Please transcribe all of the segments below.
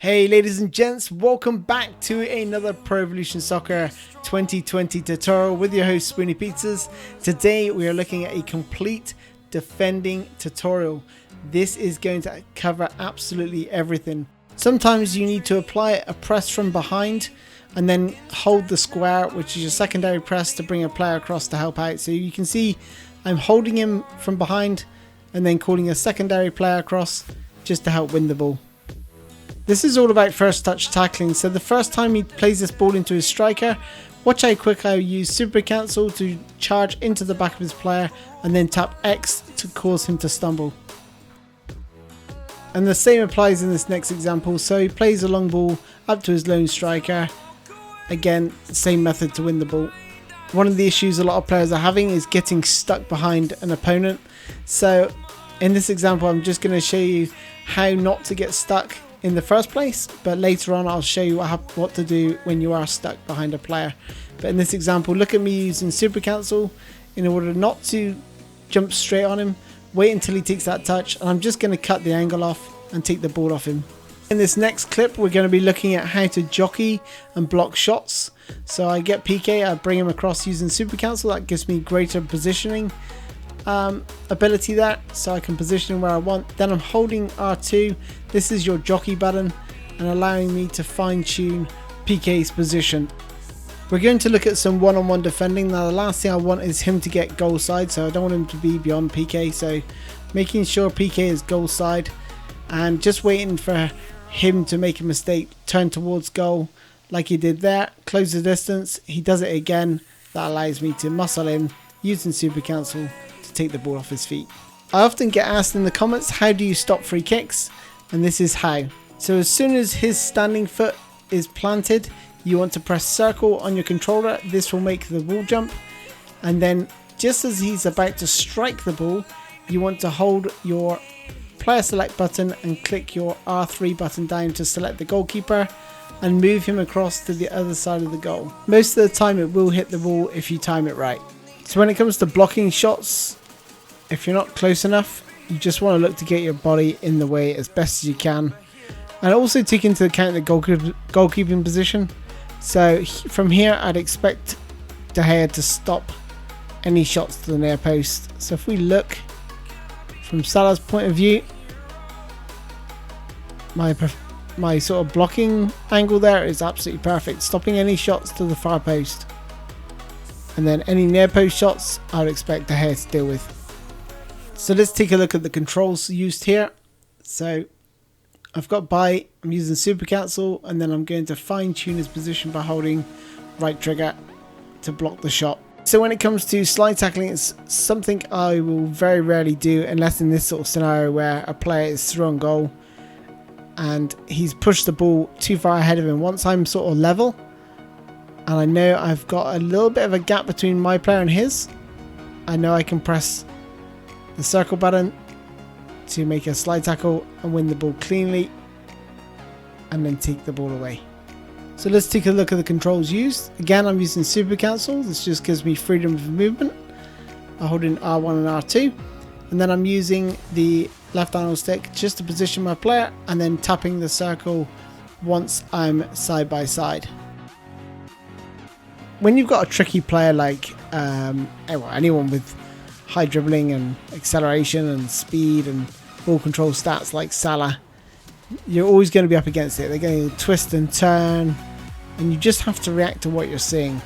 Hey ladies and gents, welcome back to another Pro Evolution Soccer 2020 tutorial with your host SpoonyPizzas. Today we are looking at a complete defending tutorial. This is going to cover absolutely everything. Sometimes you need to apply a press from behind and then hold the square, which is your secondary press, to bring a player across to help out. So you can see I'm holding him from behind and then calling a secondary player across just to help win the ball. This is all about first touch tackling, so the first time he plays this ball into his striker, watch how quick I use super cancel to charge into the back of his player and then tap X to cause him to stumble. And the same applies in this next example, so he plays a long ball up to his lone striker. Again, same method to win the ball. One of the issues a lot of players are having is getting stuck behind an opponent. So in this example I'm just going to show you how not to get stuck in the first place, but later on I'll show you what to do when you are stuck behind a player. But in this example, look at me using super cancel in order not to jump straight on him. Wait until he takes that touch, and I'm just going to cut the angle off and take the ball off him. In this next clip we're going to be looking at how to jockey and block shots. So I get PK, I bring him across using super cancel. That gives me greater positioning ability there, so I can position him where I want. Then I'm holding R2, this is your jockey button, and allowing me to fine tune PK's position. We're going to look at some one-on-one defending. Now the last thing I want is him to get goal side, so I don't want him to be beyond PK, so making sure PK is goal side and just waiting for him to make a mistake, turn towards goal like he did there, close the distance, he does it again. That allows me to muscle in using super cancel to take the ball off his feet. I often get asked in the comments, how do you stop free kicks? And this is how. So as soon as his standing foot is planted, you want to press circle on your controller. This will make the ball jump, and then just as he's about to strike the ball, you want to hold your player select button and click your R3 button down to select the goalkeeper and move him across to the other side of the goal. Most of the time it will hit the ball if you time it right. So when it comes to blocking shots, if you're not close enough, you just want to look to get your body in the way as best as you can, and also take into account the goalkeeping position. So from here I'd expect De Gea to stop any shots to the near post. So if we look from Salah's point of view, my sort of blocking angle there is absolutely perfect, stopping any shots to the far post. And then any near post shots I would expect De Gea to deal with. So let's take a look at the controls used here. So I've got buy, I'm using super cancel, and then I'm going to fine tune his position by holding right trigger to block the shot. So when it comes to slide tackling, it's something I will very rarely do unless in this sort of scenario where a player is through on goal and he's pushed the ball too far ahead of him. Once I'm sort of level and I know I've got a little bit of a gap between my player and his, I know I can press the circle button to make a slide tackle and win the ball cleanly and then take the ball away. So let's take a look at the controls used. Again, I'm using super cancel. This just gives me freedom of movement. I'm holding R1 and R2, and then I'm using the left analog stick just to position my player and then tapping the circle once I'm side by side. When you've got a tricky player like anyone with high dribbling and acceleration and speed and ball control stats like Salah, you're always going to be up against it. They're going to twist and turn, and you just have to react to what you're seeing.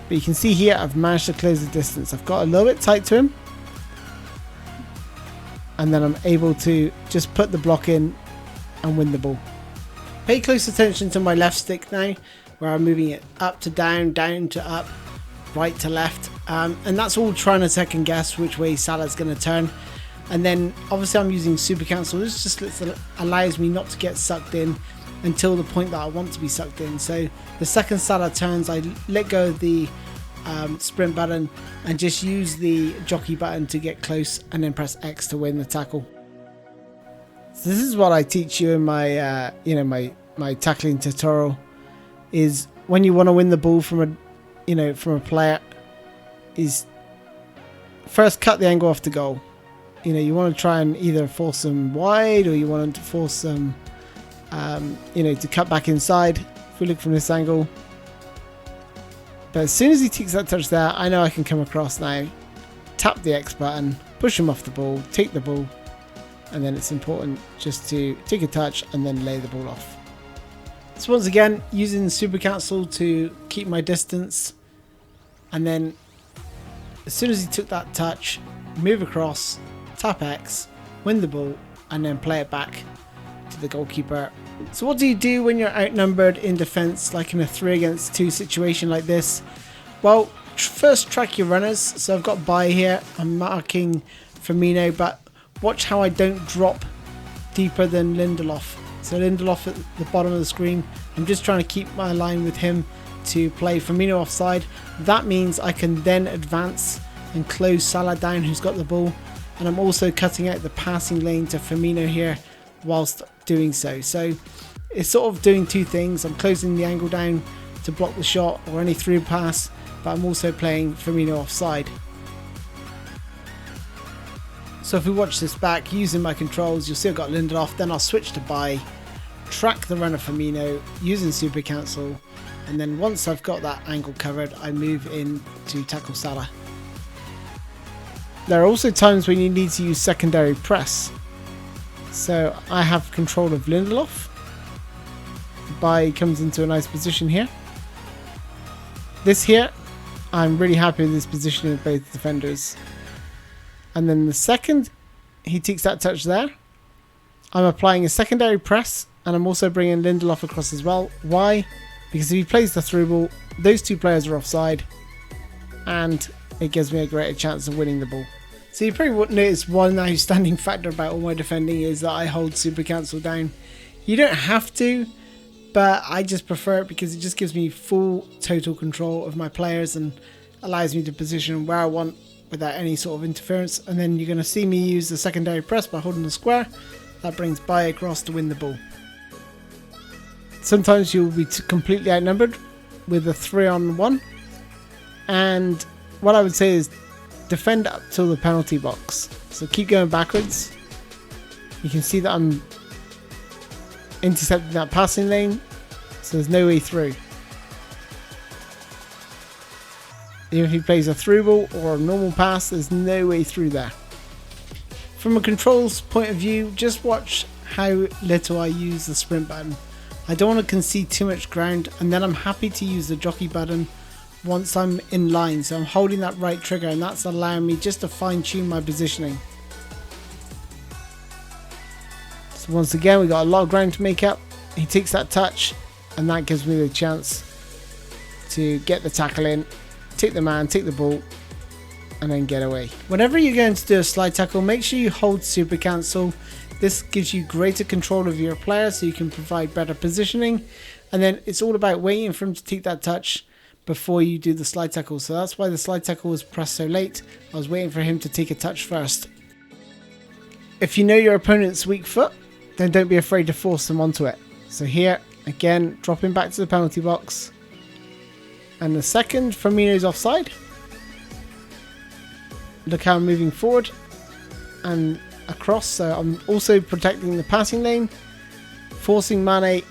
But you can see here I've managed to close the distance. I've got a little bit tight to him, and then I'm able to just put the block in and win the ball. Pay close attention to my left stick now, where I'm moving it up to down, down to up, right to left, and that's all trying to second guess which way Salah's going to turn. And then obviously I'm using super cancel. This just allows me not to get sucked in until the point that I want to be sucked in. So the second Salah turns, I let go of the sprint button and just use the jockey button to get close, and then press X to win the tackle. So this is what I teach you in my my tackling tutorial, is when you want to win the ball from a player, is first cut the angle off the goal. You want to try and either force them wide, or you want to force them you know, to cut back inside if we look from this angle. But as soon as he takes that touch there, I know I can come across now, tap the X button, push him off the ball, take the ball, and then it's important just to take a touch and then lay the ball off. So once again, using the super cancel to keep my distance, and then as soon as he took that touch, move across, tap X, win the ball, and then play it back to the goalkeeper. So what do you do when you're outnumbered in defence, like in a 3 against 2 situation like this? Well, first track your runners. So I've got By here, I'm marking Firmino, but watch how I don't drop deeper than Lindelof. So Lindelof at the bottom of the screen, I'm just trying to keep my line with him to play Firmino offside. That means I can then advance and close Salah down, who's got the ball, and I'm also cutting out the passing lane to Firmino here whilst doing so. So it's sort of doing two things. I'm closing the angle down to block the shot or any through pass, but I'm also playing Firmino offside. So if we watch this back using my controls, you'll see I've got Lindelof, then I'll switch to By, track the runner Firmino using super cancel, and then once I've got that angle covered, I move in to tackle Salah. There are also times when you need to use secondary press. So I have control of Lindelof. By comes into a nice position here. This here, I'm really happy with this position of both defenders. And then the second he takes that touch there, I'm applying a secondary press, and I'm also bringing Lindelof across as well. Why? Because if he plays the through ball, those two players are offside, and it gives me a greater chance of winning the ball. So you probably wouldn't notice one outstanding factor about all my defending is that I hold super cancel down. You don't have to, but I just prefer it because it just gives me full total control of my players and allows me to position where I want without any sort of interference. And then you're going to see me use the secondary press by holding the square. That brings By across to win the ball. Sometimes you'll be completely outnumbered with a 3-on-1, and what I would say is defend up till the penalty box. So keep going backwards. You can see that I'm intercepting that passing lane, so there's no way through. Even if he plays a through ball or a normal pass, there's no way through there. From a controls point of view, just watch how little I use the sprint button. I don't want to concede too much ground, and then I'm happy to use the jockey button once I'm in line. So I'm holding that right trigger, and that's allowing me just to fine tune my positioning. So once again, we got a lot of ground to make up. He takes that touch, and that gives me the chance to get the tackle in, take the man, take the ball, and then get away. Whenever you're going to do a slide tackle, make sure you hold super cancel. This gives you greater control of your player, so you can provide better positioning, and then it's all about waiting for him to take that touch before you do the slide tackle. So that's why the slide tackle was pressed so late. I was waiting for him to take a touch first. If you know your opponent's weak foot, then don't be afraid to force them onto it. So here, again, dropping back to the penalty box. And the second, Firmino's offside. Look how I'm moving forward and across. So I'm also protecting the passing lane, forcing Mane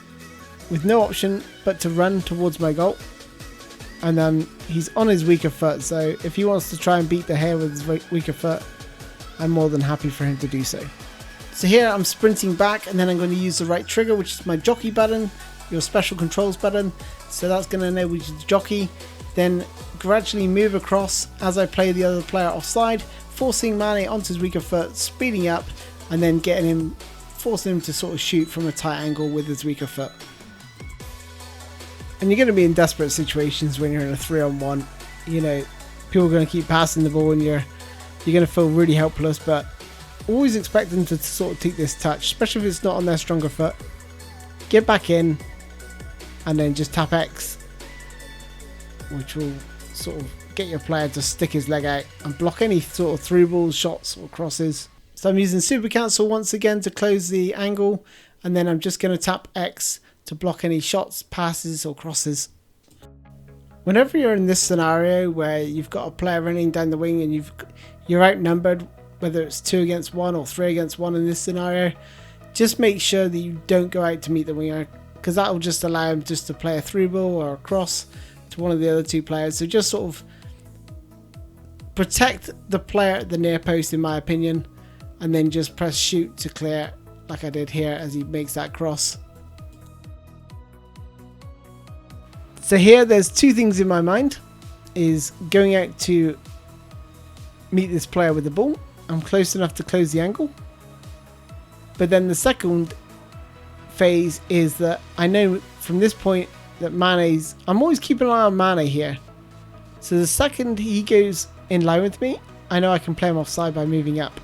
with no option but to run towards my goal. And then he's on his weaker foot, so if he wants to try and beat the hair with his weaker foot, I'm more than happy for him to do so. So here I'm sprinting back, and then I'm going to use the right trigger, which is my jockey button, your special controls button. So that's going to enable you to jockey, then gradually move across as I play the other player offside, forcing Mane onto his weaker foot, speeding up, and then getting him, forcing him to sort of shoot from a tight angle with his weaker foot. And you're going to be in desperate situations when you're in a 3-on-1. You know, people are going to keep passing the ball, and you're going to feel really helpless. But always expect them to sort of take this touch, especially if it's not on their stronger foot. Get back in, and then just tap X, which will sort of get your player to stick his leg out and block any sort of through balls, shots, or crosses. So I'm using super cancel once again to close the angle, and then I'm just going to tap X to block any shots, passes, or crosses. Whenever you're in this scenario where you've got a player running down the wing and you're outnumbered, whether it's 2 against 1 or 3 against 1 in this scenario, just make sure that you don't go out to meet the winger, because that will just allow him just to play a through ball or a cross to one of the other two players. So just sort of protect the player at the near post, in my opinion, and then just press shoot to clear like I did here as he makes that cross. So here there's two things in my mind, is going out to meet this player with the ball. I'm close enough to close the angle. But then the second phase is that I know from this point that Mane's, I'm always keeping an eye on Mane here. So the second he goes in line with me, I know I can play him offside by moving up.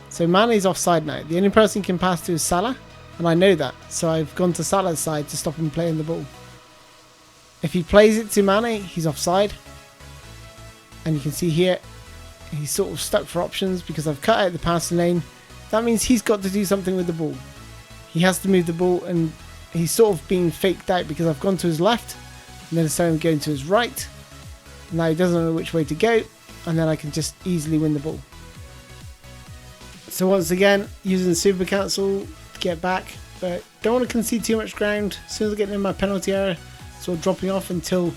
So Mane's offside now. The only person he can pass to is Salah, and I know that. So I've gone to Salah's side to stop him playing the ball. If he plays it to Mane, he's offside. And you can see here, he's sort of stuck for options because I've cut out the passing lane. That means he's got to do something with the ball. He has to move the ball, and he's sort of being faked out because I've gone to his left and then instead of going to his right. Now he doesn't know which way to go, and then I can just easily win the ball. So once again, using Super Cancel to get back, but don't want to concede too much ground. As soon as I get in my penalty area, sort of dropping off until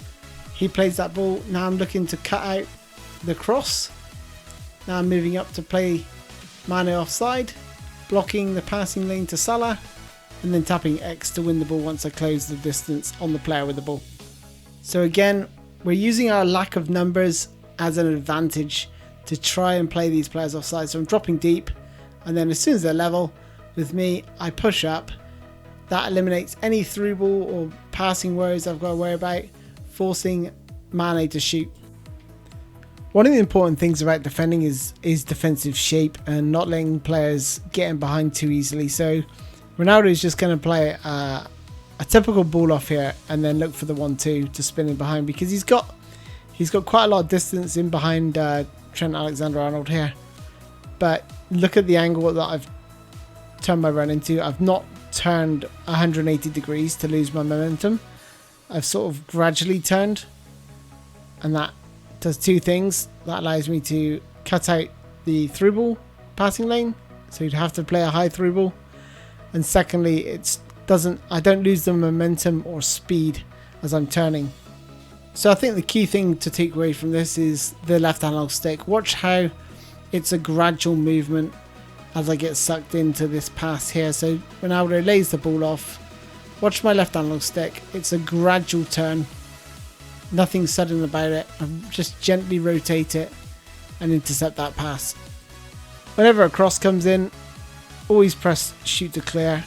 he plays that ball. Now I'm looking to cut out the cross. Now I'm moving up to play Mane offside, blocking the passing lane to Salah, and then tapping X to win the ball once I close the distance on the player with the ball. So again, we're using our lack of numbers as an advantage to try and play these players offside. So I'm dropping deep, and then as soon as they're level with me, I push up. That eliminates any through ball or passing worries I've got to worry about, forcing Mane to shoot. One of the important things about defending is defensive shape and not letting players get in behind too easily. So Ronaldo is just going to play a typical ball off here and then look for the 1-2 to spin in behind, because he's got quite a lot of distance in behind Trent Alexander-Arnold here. But look at the angle that I've turned my run into. I've not turned 180 degrees to lose my momentum. I've sort of gradually turned, and that does two things. That allows me to cut out the through ball passing lane, so you'd have to play a high through ball, and secondly, I don't lose the momentum or speed as I'm turning. So I think the key thing to take away from this is the left analog stick. Watch how it's a gradual movement as I get sucked into this pass here. So Ronaldo lays the ball off. Watch my left analog stick. It's a gradual turn. Nothing sudden about it. I just gently rotate it and intercept that pass. Whenever a cross comes in, always press shoot to clear.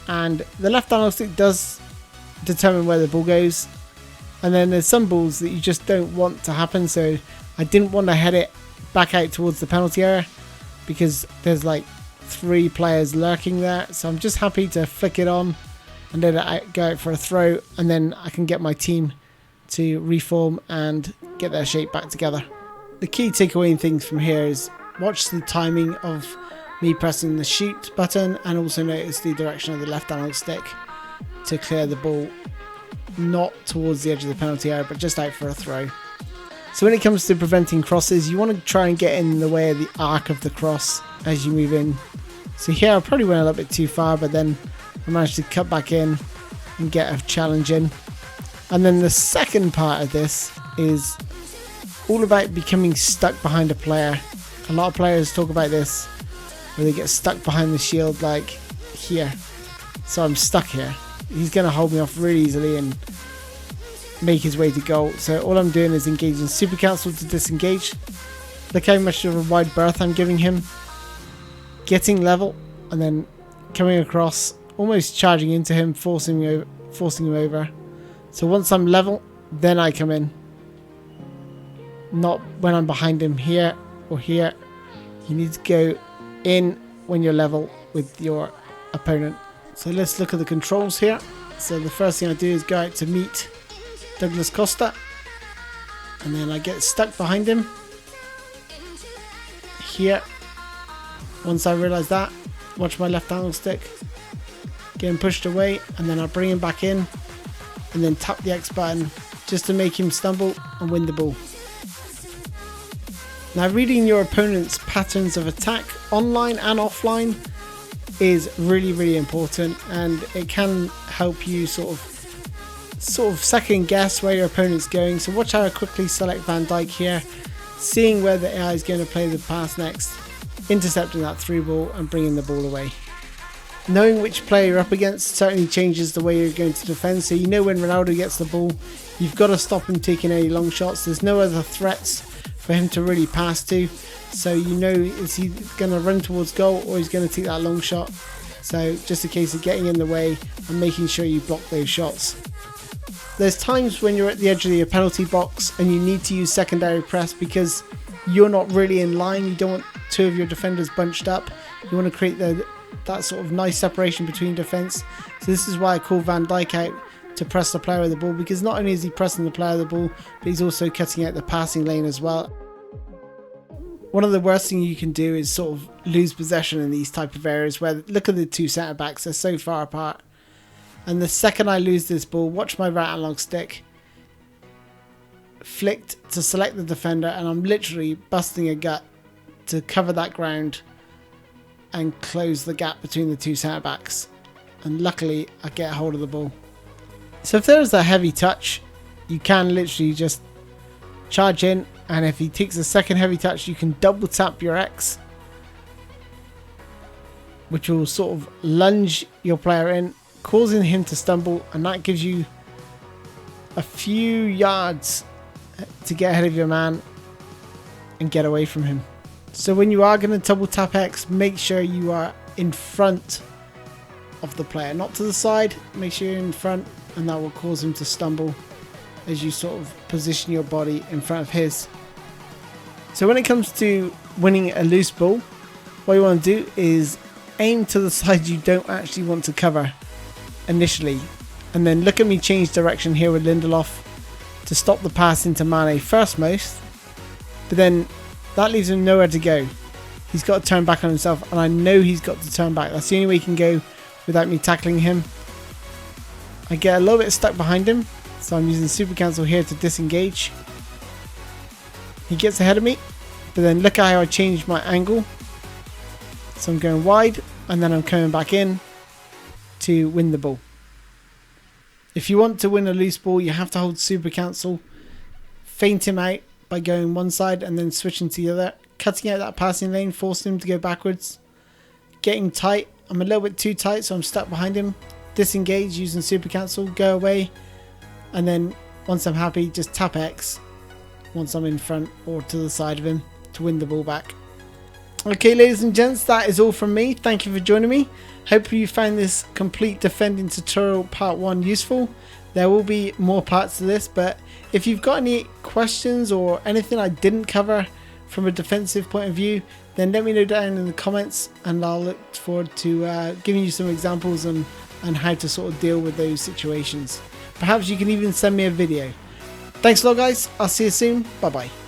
And the left analog stick does determine where the ball goes. And then there's some balls that you just don't want to happen. So I didn't want to head it back out towards the penalty area because there's like 3 players lurking there. So I'm just happy to flick it on and let it go out for a throw, and then I can get my team to reform and get their shape back together. The key takeaway things from here is watch the timing of me pressing the shoot button, and also notice the direction of the left analog stick to clear the ball, not towards the edge of the penalty area but just out for a throw. So when it comes to preventing crosses, you want to try and get in the way of the arc of the cross as you move in. So here I probably went a little bit too far, but then I managed to cut back in and get a challenge in. And then the second part of this is all about becoming stuck behind a player. A lot of players talk about this, where they get stuck behind the shield like here. So I'm stuck here. He's going to hold me off really easily and make his way to goal. So all I'm doing is engaging Super Cancel to disengage. Look how much of a wide berth I'm giving him. Getting level and then coming across, almost charging into him, forcing him over. So once I'm level, then I come in. Not when I'm behind him here or here. You need to go in when you're level with your opponent. So let's look at the controls here. So the first thing I do is go out to meet Douglas Costa, and then I get stuck behind him here. Once I realise that, watch my left analog stick getting pushed away, and then I bring him back in and then tap the X button just to make him stumble and win the ball. Now, reading your opponent's patterns of attack online and offline is really important, and it can help you sort of second guess where your opponent's going. So watch how I quickly select Van Dijk here, seeing where the AI is going to play the pass next, intercepting that through ball and bringing the ball away. Knowing which player you're up against certainly changes the way you're going to defend. So you know when Ronaldo gets the ball, you've got to stop him taking any long shots. There's no other threats for him to really pass to. So you know, is he going to run towards goal or he's going to take that long shot? So just a case of getting in the way and making sure you block those shots. There's times when you're at the edge of your penalty box and you need to use secondary press because you're not really in line. You don't want two of your defenders bunched up. You want to create that sort of nice separation between defence. So this is why I call Van Dijk out to press the player with the ball, because not only is he pressing the player with the ball, but he's also cutting out the passing lane as well. One of the worst things you can do is sort of lose possession in these type of areas where, look at the two centre backs, they're so far apart. And the second I lose this ball, watch my right analog stick flicked to select the defender, and I'm literally busting a gut to cover that ground and close the gap between the two centre backs. And luckily I get a hold of the ball. So if there is a heavy touch, you can literally just charge in, and if he takes a second heavy touch, you can double tap your X, which will sort of lunge your player in, causing him to stumble, and that gives you a few yards to get ahead of your man and get away from him. So when you are going to double tap X, make sure you are in front of the player, not to the side. Make sure you're in front, and that will cause him to stumble as you sort of position your body in front of his. So when it comes to winning a loose ball, what you want to do is aim to the side you don't actually want to cover initially, and then look at me change direction here with Lindelof to stop the pass into Mane first most, but then that leaves him nowhere to go. He's got to turn back on himself, and I know he's got to turn back. That's the only way he can go without me tackling him. I get a little bit stuck behind him, so I'm using super cancel here to disengage. He gets ahead of me, but then look at how I changed my angle. So I'm going wide, and then I'm coming back in to win the ball. If you want to win a loose ball, you have to hold super cancel, feint him out by going one side and then switching to the other, cutting out that passing lane, forcing him to go backwards, getting tight. I'm a little bit too tight, so I'm stuck behind him. Disengage using super cancel, go away, and then once I'm happy, just tap X once I'm in front or to the side of him to win the ball back. Okay, ladies and gents, that is all from me. Thank you for joining me. Hope you found this complete defending tutorial part 1 useful. There will be more parts to this, but if you've got any questions or anything I didn't cover from a defensive point of view, then let me know down in the comments, and I'll look forward to giving you some examples on how to sort of deal with those situations. Perhaps you can even send me a video. Thanks a lot, guys. I'll see you soon. Bye bye.